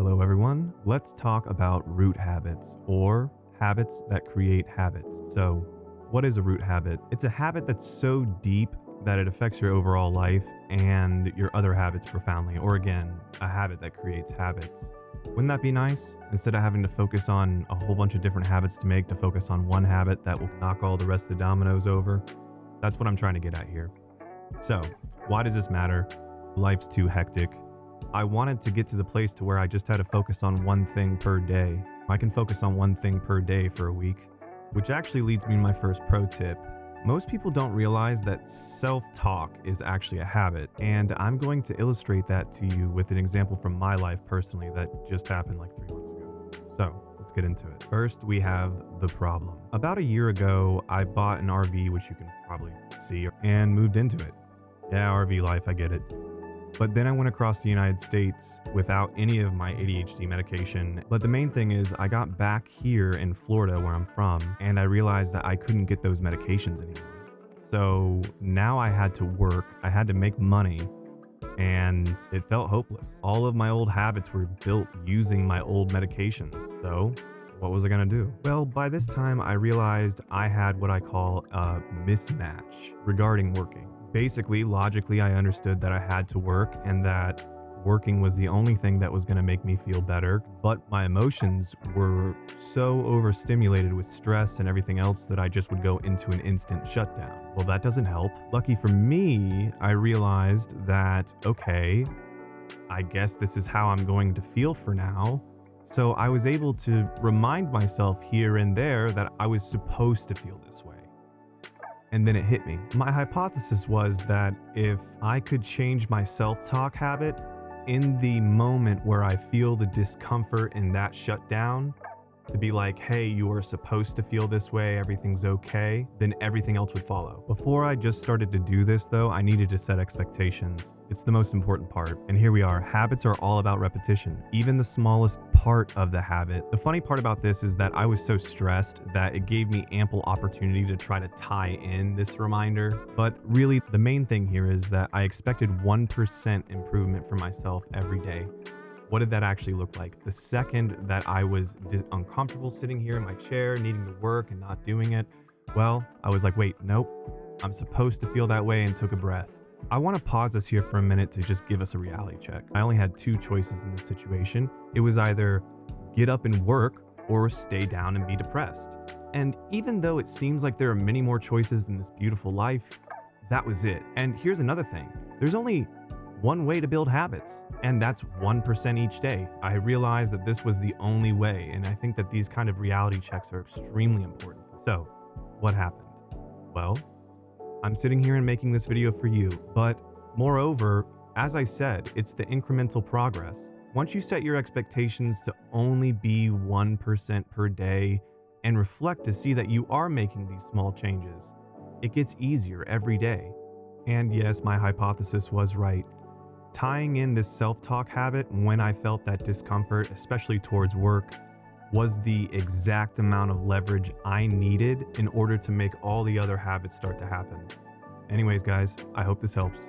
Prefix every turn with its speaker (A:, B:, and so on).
A: Hello, everyone. Let's talk about root habits or habits that create habits. So, what is a root habit? It's a habit that's so deep that it affects your overall life and your other habits profoundly, or again, a habit that creates habits. Wouldn't that be nice? Instead of having to focus on a whole bunch of different habits to make, to focus on one habit that will knock all the rest of the dominoes over. That's what I'm trying to get at here. So, why does this matter? Life's too hectic. I wanted to get to the place to where I just had to focus on one thing per day. I can focus on one thing per day for a week, which actually leads me to my first pro tip. Most people don't realize that self-talk is actually a habit, and I'm going to illustrate that to you with an example from my life personally that just happened like 3 months ago. So, let's get into it. First, we have the problem. About a year ago, I bought an RV, which you can probably see, and moved into it. Yeah, RV life, I get it. But then I went across the United States without any of my ADHD medication. But the main thing is I got back here in Florida where I'm from, and I realized that I couldn't get those medications anymore. So now I had to work, I had to make money, and it felt hopeless. All of my old habits were built using my old medications. So what was I gonna do? Well, by this time I realized I had what I call a mismatch regarding working. Basically, logically, I understood that I had to work and that working was the only thing that was going to make me feel better. But my emotions were so overstimulated with stress and everything else that I just would go into an instant shutdown. Well, that doesn't help. Lucky for me, I realized that, okay, I guess this is how I'm going to feel for now. So I was able to remind myself here and there that I was supposed to feel this way. And then it hit me. My hypothesis was that if I could change my self-talk habit in the moment where I feel the discomfort in that shutdown, to be like, hey, you are supposed to feel this way, everything's okay, then everything else would follow. Before I just started to do this though, I needed to set expectations. It's the most important part. And here we are. Habits are all about repetition, even the smallest part of the habit. The funny part about this is that I was so stressed that it gave me ample opportunity to try to tie in this reminder. But really, the main thing here is that I expected 1% improvement for myself every day. What did that actually look like? The second that I was uncomfortable sitting here in my chair, needing to work and not doing it, well, I was like, wait, nope, I'm supposed to feel that way, and took a breath. I want to pause this here for a minute to just give us a reality check. I only had 2 choices in this situation. It was either get up and work or stay down and be depressed. And even though it seems like there are many more choices in this beautiful life, that was it. And here's another thing. There's only one way to build habits, and that's 1% each day. I realized that this was the only way, and I think that these kind of reality checks are extremely important. So, what happened? Well, I'm sitting here and making this video for you, but moreover, as I said, it's the incremental progress. Once you set your expectations to only be 1% per day and reflect to see that you are making these small changes, it gets easier every day. And yes, my hypothesis was right. Tying in this self-talk habit when I felt that discomfort, especially towards work, was the exact amount of leverage I needed in order to make all the other habits start to happen. Anyways, guys, I hope this helps.